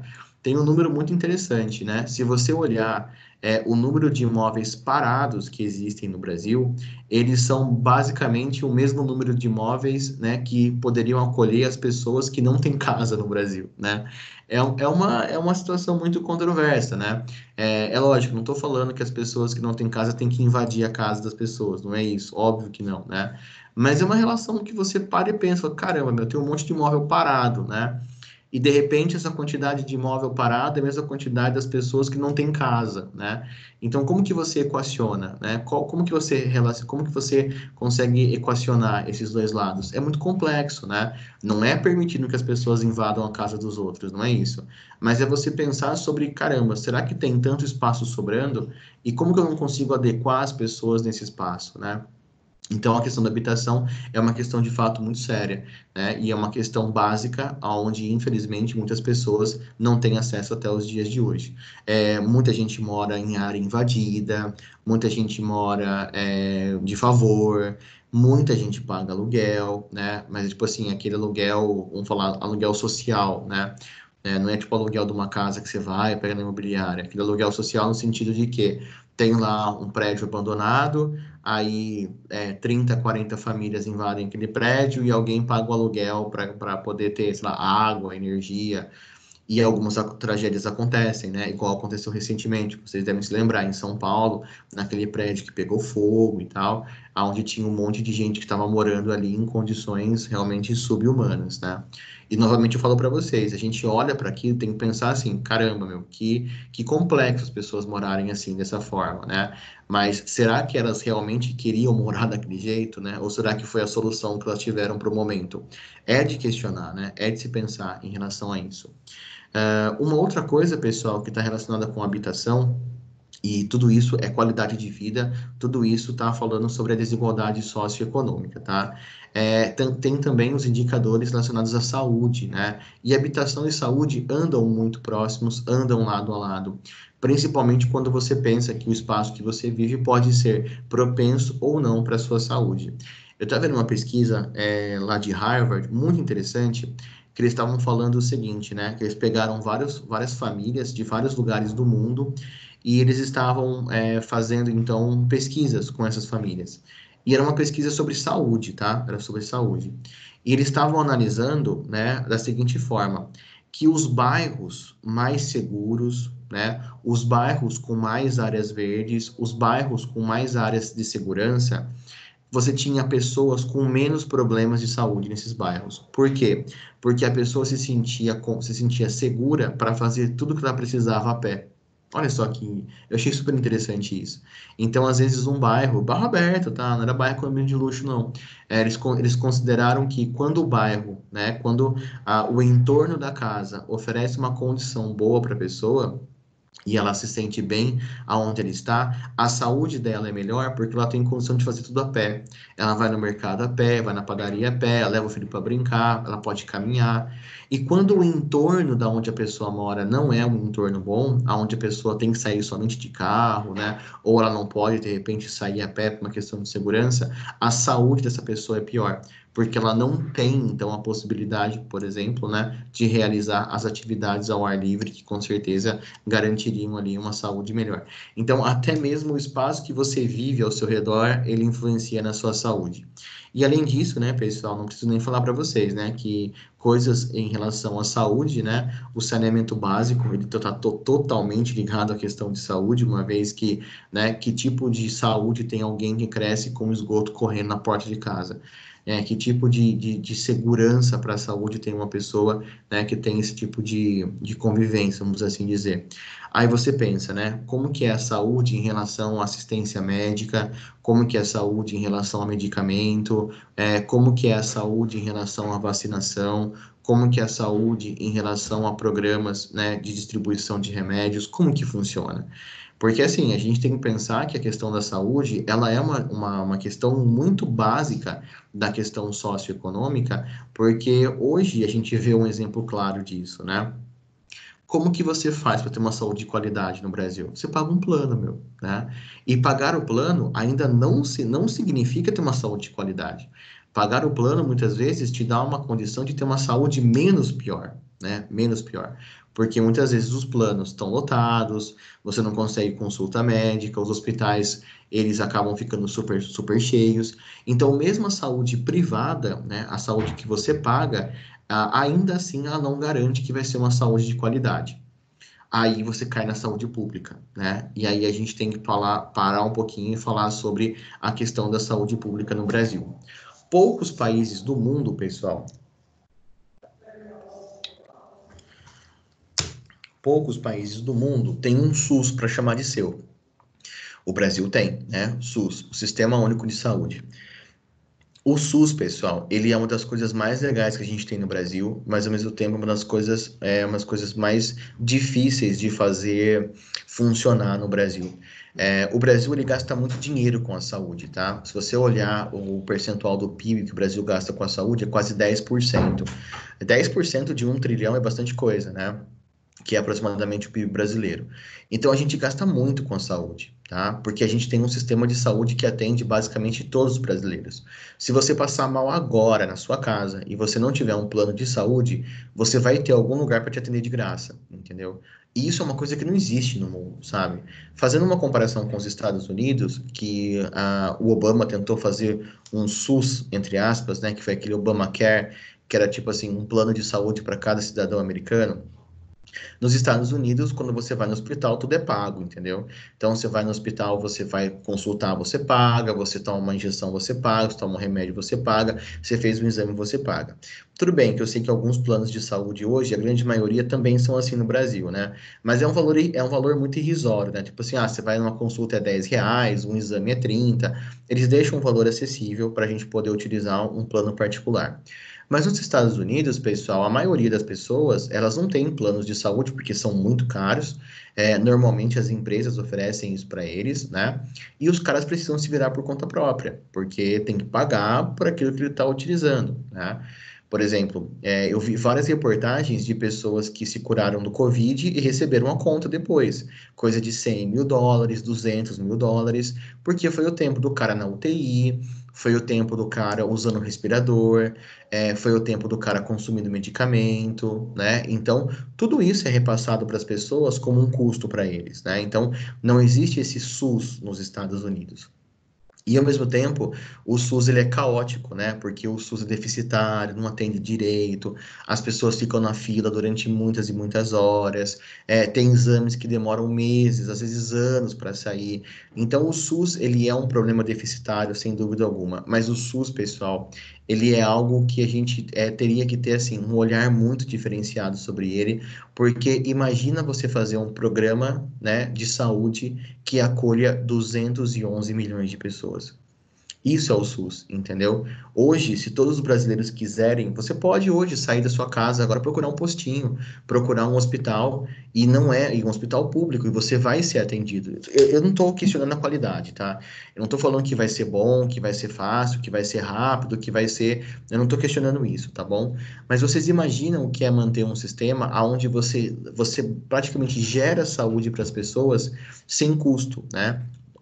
tem um número muito interessante, né? Se você olhar o número de imóveis parados que existem no Brasil, eles são basicamente o mesmo número de imóveis, né, que poderiam acolher as pessoas que não têm casa no Brasil, né? É uma situação muito controversa, né? É lógico, não estou falando que as pessoas que não têm casa têm que invadir a casa das pessoas, não é isso, óbvio que não, né? Mas é uma relação que você para e pensa, fala, caramba, meu, tem um monte de imóvel parado, né? E de repente essa quantidade de imóvel parado é a mesma quantidade das pessoas que não têm casa, né? Então como que você equaciona, né? Como que você consegue equacionar esses dois lados? É muito complexo, né? Não é permitindo que as pessoas invadam a casa dos outros, não é isso. Mas é você pensar sobre, caramba, será que tem tanto espaço sobrando? E como que eu não consigo adequar as pessoas nesse espaço, né? Então, a questão da habitação é uma questão de fato muito séria, né? E é uma questão básica, onde, infelizmente, muitas pessoas não têm acesso até os dias de hoje. Muita gente mora em área invadida, muita gente mora de favor, muita gente paga aluguel, né? Mas, tipo assim, aquele aluguel, vamos falar, aluguel social, né? Não é tipo aluguel de uma casa que você vai, pega na imobiliária. Aquele aluguel social no sentido de que tem lá um prédio abandonado, aí 30, 40 famílias invadem aquele prédio e alguém paga o aluguel para poder ter, sei lá, água, energia, e algumas tragédias acontecem, né? Igual aconteceu recentemente, vocês devem se lembrar, em São Paulo, naquele prédio que pegou fogo e tal, onde tinha um monte de gente que estava morando ali em condições realmente subhumanas, né? E novamente eu falo para vocês, a gente olha para aquilo, tem que pensar assim, caramba, meu, que complexo as pessoas morarem assim, dessa forma, né? Mas será que elas realmente queriam morar daquele jeito, né? Ou será que foi a solução que elas tiveram para o momento? É de questionar, né? É de se pensar em relação a isso. Uma outra coisa, pessoal, que está relacionada com habitação, e tudo isso é qualidade de vida, tudo isso está falando sobre a desigualdade socioeconômica, tá? Tem também os indicadores relacionados à saúde, né? E habitação e saúde andam muito próximos, andam lado a lado, principalmente quando você pensa que o espaço que você vive pode ser propenso ou não para a sua saúde. Eu estava vendo uma pesquisa lá de Harvard, muito interessante, que eles estavam falando o seguinte, né? Que eles pegaram várias famílias de vários lugares do mundo e eles estavam fazendo, então, pesquisas com essas famílias. E era uma pesquisa sobre saúde, tá? Era sobre saúde. E eles estavam analisando, né, da seguinte forma, que os bairros mais seguros, né, os bairros com mais áreas verdes, os bairros com mais áreas de segurança, você tinha pessoas com menos problemas de saúde nesses bairros. Por quê? Porque a pessoa se sentia segura para fazer tudo que ela precisava a pé. Olha só que eu achei super interessante isso. Então, às vezes, bairro aberto, tá? Não era bairro com ambiente de luxo, não. Eles consideraram que quando o bairro, né, quando o entorno da casa oferece uma condição boa para a pessoa, e ela se sente bem aonde ela está, a saúde dela é melhor porque ela tem condição de fazer tudo a pé. Ela vai no mercado a pé, vai na padaria a pé, ela leva o filho para brincar, ela pode caminhar. E quando o entorno da onde a pessoa mora não é um entorno bom, aonde a pessoa tem que sair somente de carro, né? Ou ela não pode de repente sair a pé por uma questão de segurança, a saúde dessa pessoa é pior porque ela não tem, então, a possibilidade, por exemplo, né, de realizar as atividades ao ar livre, que com certeza garantiriam ali uma saúde melhor. Então, até mesmo o espaço que você vive ao seu redor, ele influencia na sua saúde. E além disso, né, pessoal, não preciso nem falar para vocês, né, que coisas em relação à saúde, né, o saneamento básico, ele está totalmente ligado à questão de saúde, uma vez que, né, que tipo de saúde tem alguém que cresce com esgoto correndo na porta de casa? Que tipo de segurança para a saúde tem uma pessoa, né, que tem esse tipo de convivência, vamos assim dizer. Aí você pensa, né, como que é a saúde em relação à assistência médica, como que é a saúde em relação a medicamento, como que é a saúde em relação à vacinação, como que é a saúde em relação a programas, né, de distribuição de remédios, como que funciona? Porque, assim, a gente tem que pensar que a questão da saúde, ela é uma questão muito básica da questão socioeconômica, porque hoje a gente vê um exemplo claro disso, né? Como que você faz para ter uma saúde de qualidade no Brasil? Você paga um plano, meu, né? E pagar o plano ainda não significa ter uma saúde de qualidade. Pagar o plano, muitas vezes, te dá uma condição de ter uma saúde menos pior, né? Menos pior. porque muitas vezes os planos estão lotados, você não consegue consulta médica, os hospitais, eles acabam ficando super, super cheios. Então, mesmo a saúde privada, né, a saúde que você paga, ainda assim ela não garante que vai ser uma saúde de qualidade. Aí você cai na saúde pública, né? E aí a gente tem que parar um pouquinho e falar sobre a questão da saúde pública no Brasil. Poucos países do mundo, pessoal, poucos países do mundo têm um SUS para chamar de seu. O Brasil tem, né? SUS, o Sistema Único de Saúde. O SUS, pessoal, ele é uma das coisas mais legais que a gente tem no Brasil, mas ao mesmo tempo uma das coisas mais difíceis de fazer funcionar no Brasil. O Brasil ele gasta muito dinheiro com a saúde, tá? Se você olhar o percentual do PIB que o Brasil gasta com a saúde, é quase 10%. 10% de 1 trilhão é bastante coisa, né? Que é aproximadamente o PIB brasileiro. Então a gente gasta muito com a saúde, tá? Porque a gente tem um sistema de saúde que atende basicamente todos os brasileiros. Se você passar mal agora na sua casa e você não tiver um plano de saúde, você vai ter algum lugar para te atender de graça, entendeu? E isso é uma coisa que não existe no mundo, sabe? Fazendo uma comparação com os Estados Unidos, que o Obama tentou fazer um SUS, entre aspas, né? Que foi aquele Obamacare, que era tipo assim, um plano de saúde para cada cidadão americano. Nos Estados Unidos, quando você vai no hospital, tudo é pago, entendeu? Então, você vai no hospital, você vai consultar, você paga, você toma uma injeção, você paga, você toma um remédio, você paga, você fez um exame, você paga. Tudo bem que eu sei que alguns planos de saúde hoje, a grande maioria também são assim no Brasil, né? Mas é um valor muito irrisório, né? Tipo assim, você vai numa consulta é R$ 10, um exame é 30. Eles deixam um valor acessível para a gente poder utilizar um plano particular. Mas nos Estados Unidos, pessoal, a maioria das pessoas, elas não têm planos de saúde porque são muito caros. Normalmente as empresas oferecem isso para eles, né? E os caras precisam se virar por conta própria, porque tem que pagar por aquilo que ele está utilizando, né? Por exemplo, eu vi várias reportagens de pessoas que se curaram do Covid e receberam a conta depois, coisa de US$ 100.000, US$ 200.000, porque foi o tempo do cara na UTI, foi o tempo do cara usando respirador, foi o tempo do cara consumindo medicamento, né? Então, tudo isso é repassado para as pessoas como um custo para eles, né? Então, não existe esse SUS nos Estados Unidos. E ao mesmo tempo, o SUS ele é caótico, né? Porque o SUS é deficitário, não atende direito, as pessoas ficam na fila durante muitas e muitas horas, tem exames que demoram meses, às vezes anos para sair. Então, o SUS ele é um problema deficitário, sem dúvida alguma. Mas o SUS, pessoal, ele é algo que a gente teria que ter assim um olhar muito diferenciado sobre ele, porque imagina você fazer um programa, né, de saúde que acolha 211 milhões de pessoas. Isso é o SUS, entendeu? Hoje, se todos os brasileiros quiserem, você pode hoje sair da sua casa, agora procurar um postinho, procurar um hospital, e um hospital público, e você vai ser atendido. Eu não estou questionando a qualidade, tá? Eu não estou falando que vai ser bom, que vai ser fácil, que vai ser rápido, que vai ser. Eu não estou questionando isso, tá bom? Mas vocês imaginam o que é manter um sistema onde você praticamente gera saúde para as pessoas sem custo, né?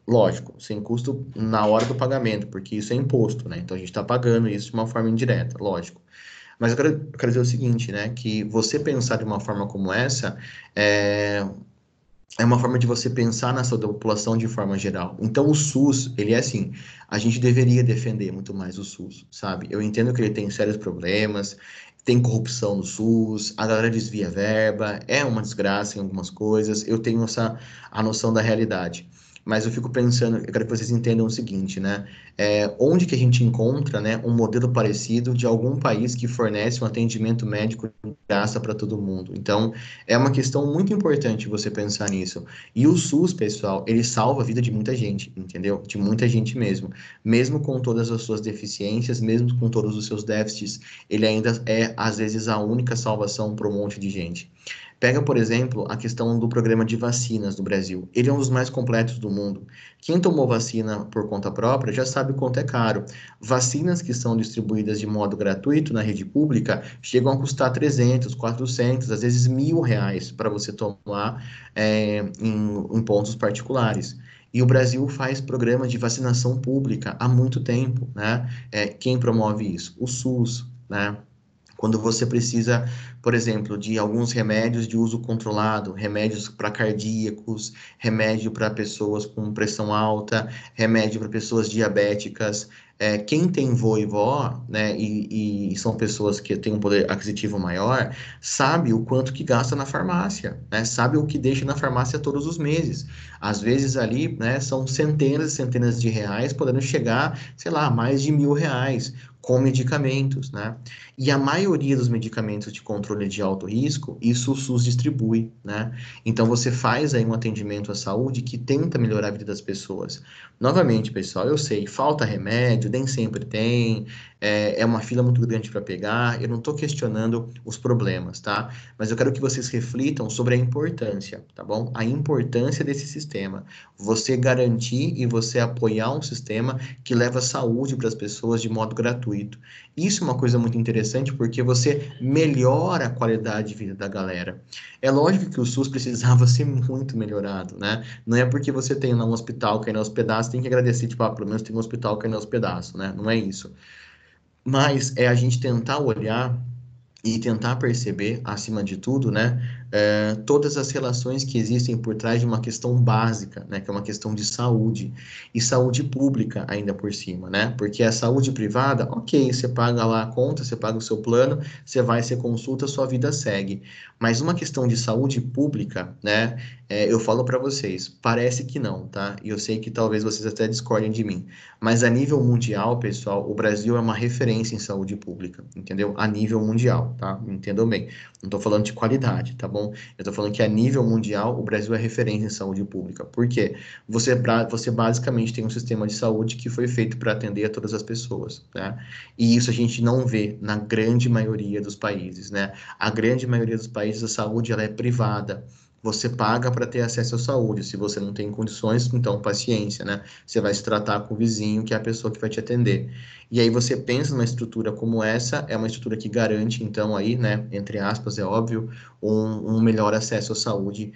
Lógico, sem custo na hora do pagamento, porque isso é imposto, né? Então a gente está pagando isso de uma forma indireta, lógico. Mas eu quero dizer o seguinte, né? Que você pensar de uma forma como essa é, é uma forma de você pensar na sua população de forma geral. Então o SUS, ele é assim, a gente deveria defender muito mais o SUS, sabe? Eu entendo que ele tem sérios problemas, tem corrupção no SUS, a galera desvia verba, é uma desgraça em algumas coisas, eu tenho a noção da realidade. Mas eu fico pensando, eu quero que vocês entendam o seguinte, né? Onde que a gente encontra, né, um modelo parecido de algum país que fornece um atendimento médico de graça para todo mundo? Então, é uma questão muito importante você pensar nisso. E o SUS, pessoal, ele salva a vida de muita gente, entendeu? De muita gente mesmo. Mesmo com todas as suas deficiências, mesmo com todos os seus déficits, ele ainda é, às vezes, a única salvação para um monte de gente. Pega, por exemplo, a questão do programa de vacinas do Brasil. Ele é um dos mais completos do mundo. Quem tomou vacina por conta própria já sabe o quanto é caro. Vacinas que são distribuídas de modo gratuito na rede pública chegam a custar 300, 400, às vezes R$ 1.000 para você tomar em pontos particulares. E o Brasil faz programa de vacinação pública há muito tempo, né? Quem promove isso? O SUS, né? Quando você precisa, por exemplo, de alguns remédios de uso controlado, remédios para cardíacos, remédio para pessoas com pressão alta, remédio para pessoas diabéticas. Quem tem vô e vó, né, e são pessoas que têm um poder aquisitivo maior, sabe o quanto que gasta na farmácia, né, sabe o que deixa na farmácia todos os meses. Às vezes ali, né, são centenas e centenas de reais, podendo chegar, sei lá, a mais de R$ 1.000 com medicamentos, né? E a maioria dos medicamentos de controle de alto risco, isso o SUS distribui, né? Então você faz aí um atendimento à saúde que tenta melhorar a vida das pessoas. Novamente, pessoal, eu sei, falta remédio, nem sempre tem, é uma fila muito grande para pegar, eu não estou questionando os problemas, tá? Mas eu quero que vocês reflitam sobre a importância, tá bom? A importância desse sistema. Você garantir e você apoiar um sistema que leva saúde para as pessoas de modo gratuito. Isso é uma coisa muito interessante porque você melhora a qualidade de vida da galera. É lógico que o SUS precisava ser muito melhorado, né? Não é porque você tem lá um hospital caindo aos pedaços, tem que agradecer, tipo, pelo menos tem um hospital caindo aos pedaços, né? Não é isso. Mas é a gente tentar olhar e tentar perceber, acima de tudo, né, todas as relações que existem por trás de uma questão básica, né, que é uma questão de saúde, e saúde pública ainda por cima, né, porque a saúde privada, ok, você paga lá a conta, você paga o seu plano, você vai, você consulta, sua vida segue, mas uma questão de saúde pública, né, eu falo para vocês, parece que não, tá, e eu sei que talvez vocês até discordem de mim, mas a nível mundial, pessoal, o Brasil é uma referência em saúde pública, entendeu? A nível mundial, tá? Me entendam bem. Não estou falando de qualidade, tá bom? Eu estou falando que a nível mundial, o Brasil é referência em saúde pública. Por quê? Você basicamente tem um sistema de saúde que foi feito para atender a todas as pessoas, né? E isso a gente não vê na grande maioria dos países, né? A grande maioria dos países, a saúde, ela é privada. Você paga para ter acesso à saúde. Se você não tem condições, então paciência, né? Você vai se tratar com o vizinho, que é a pessoa que vai te atender. E aí você pensa numa estrutura como essa, é uma estrutura que garante, então, aí, né, entre aspas, é óbvio, um melhor acesso à saúde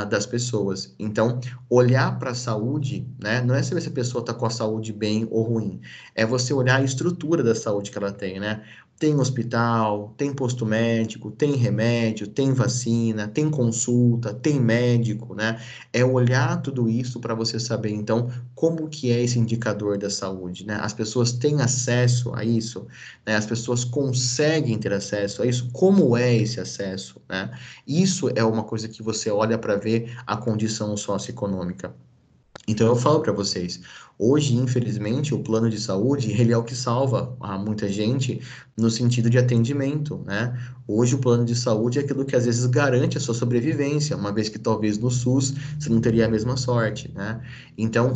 das pessoas. Então, olhar para a saúde, né, não é saber se a pessoa está com a saúde bem ou ruim, é você olhar a estrutura da saúde que ela tem, né? Tem hospital, tem posto médico, tem remédio, tem vacina, tem consulta, tem médico, né? É olhar tudo isso para você saber, então, como que é esse indicador da saúde, né? As pessoas têm acesso a isso, né? As pessoas conseguem ter acesso a isso, como é esse acesso, né? Isso é uma coisa que você olha para ver a condição socioeconômica. Então eu falo para vocês, hoje, infelizmente, o plano de saúde, ele é o que salva a muita gente no sentido de atendimento, né? Hoje o plano de saúde é aquilo que às vezes garante a sua sobrevivência, uma vez que talvez no SUS você não teria a mesma sorte, né? Então,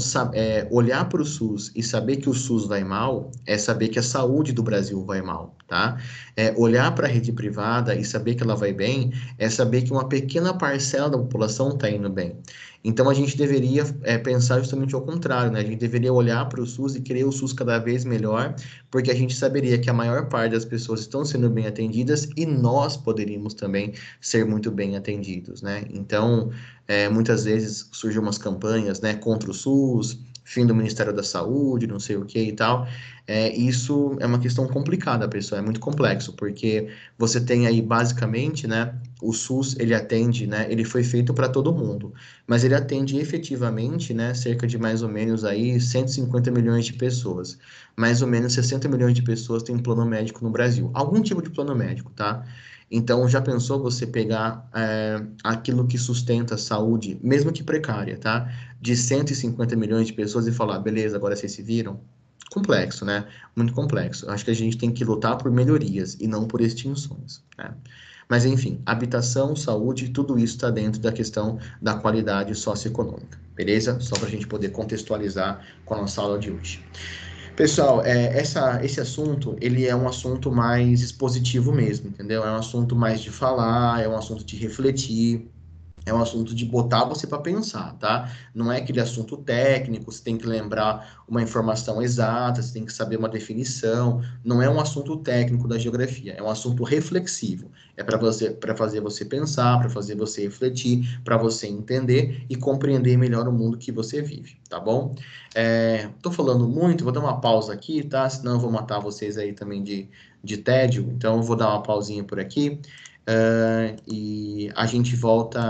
olhar para o SUS e saber que o SUS vai mal, é saber que a saúde do Brasil vai mal, tá? Olhar para a rede privada e saber que ela vai bem, é saber que uma pequena parcela da população está indo bem. Então a gente deveria pensar justamente ao contrário, né? A gente deveria olhar para o SUS e querer o SUS cada vez melhor, porque a gente saberia que a maior parte das pessoas estão sendo bem atendidas e nós poderíamos também ser muito bem atendidos, né? Então, muitas vezes surgem umas campanhas, né, contra o SUS, fim do Ministério da Saúde, não sei o que e tal. Isso é uma questão complicada, pessoal, é muito complexo, porque você tem aí basicamente, né, o SUS, ele atende, né, ele foi feito para todo mundo, mas ele atende efetivamente, né, cerca de mais ou menos aí 150 milhões de pessoas. Mais ou menos 60 milhões de pessoas têm plano médico no Brasil. Algum tipo de plano médico, tá? Então, já pensou você pegar aquilo que sustenta a saúde, mesmo que precária, tá? De 150 milhões de pessoas e falar, beleza, agora vocês se viram? Complexo, né? Muito complexo. Acho que a gente tem que lutar por melhorias e não por extinções, né? Mas, enfim, habitação, saúde, tudo isso está dentro da questão da qualidade socioeconômica, beleza? Só para a gente poder contextualizar com a nossa aula de hoje. Pessoal, esse assunto, ele é um assunto mais expositivo mesmo, entendeu? É um assunto mais de falar, é um assunto de refletir, É um assunto de botar você para pensar, tá? Não é aquele assunto técnico, você tem que lembrar uma informação exata, você tem que saber uma definição. Não é um assunto técnico da geografia, é um assunto reflexivo. É para fazer você pensar, para fazer você refletir, para você entender e compreender melhor o mundo que você vive, tá bom? Tô falando muito, vou dar uma pausa aqui, tá? Senão eu vou matar vocês aí também de tédio. Então eu vou dar uma pausinha por aqui. E a gente volta